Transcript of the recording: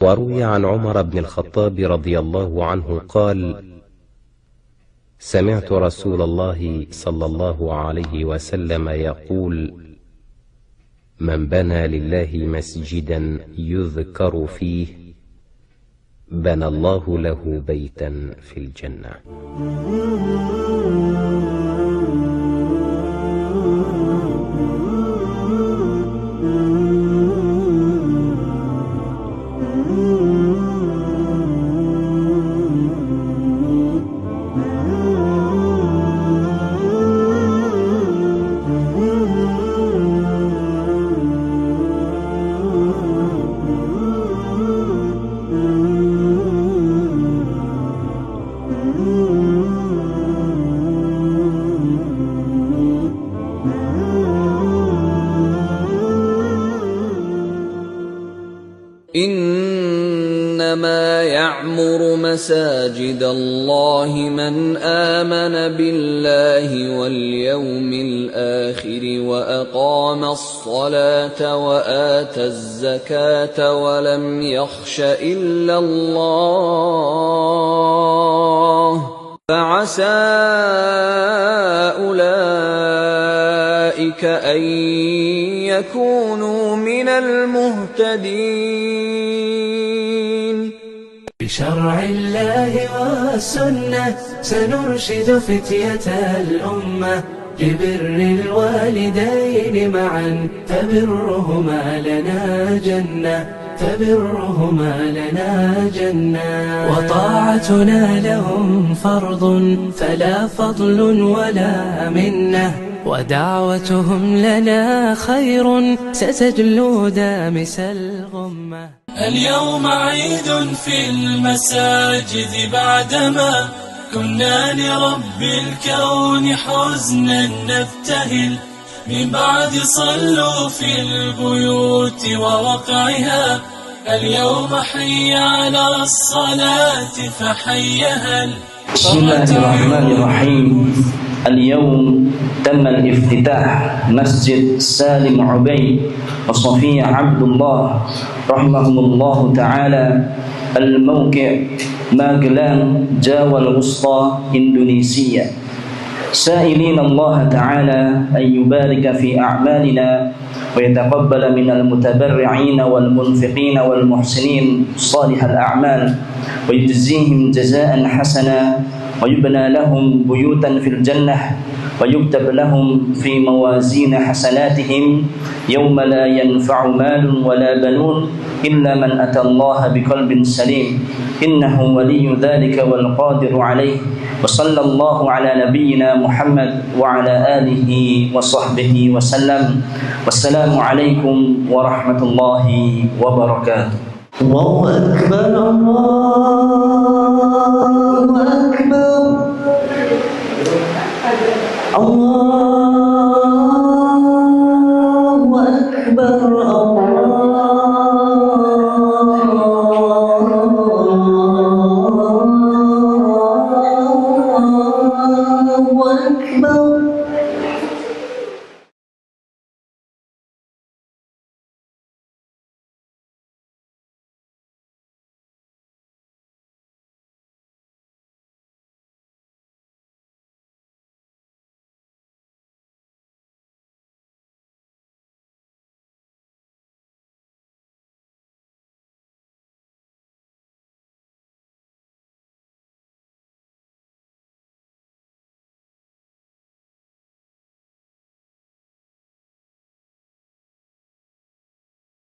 وروي عن عمر بن الخطاب رضي الله عنه قال: سمعت رسول الله صلى الله عليه وسلم يقول: من بنى لله مسجدا يذكر فيه بنى الله له بيتا في الجنة. إنما يعمر مساجد الله من آمن بالله واليوم الآخر وأقام الصلاة وآتى الزكاة ولم يخش إلا الله فعسى أولئك أن يكونوا من المهتدين. بشرع الله والسنة سنرشد فتية الأمة لبر الوالدين معا فبرهما لنا جنة وطاعتنا لهم فرض فلا فضل ولا منة ودعوتهم لنا خير ستجلو دامس الغمة. اليوم عيد في المساجد بعدما كنا لرب الكون حزنا نبتهل من بعد صلوا في البيوت ووقعها اليوم حي على الصلاة فحيها. بسم الله الرحمن الرحيم. اليوم تم الافتتاح مسجد سالم عبيد وصفية عبد الله رحمهم الله تعالى الموقع ماغلان جاوا الوسطى إندونيسيا، سائلين الله تعالى أن يبارك في أعمالنا ويتقبل من المتبرعين والمنفقين والمحسنين صالح الأعمال ويجزيهم جزاء حسنا ويبنى لهم بيوتا في الجنة ويكتب لهم في موازين حسناتهم يوم لا ينفع مال ولا بنون إلا من أتى الله بقلب سليم إنه ولي ذلك والقادر عليه. وصلى الله على نبينا محمد وعلى آله وصحبه وسلم. والسلام عليكم ورحمة الله وبركاته. الله أكبر الله أكبر الله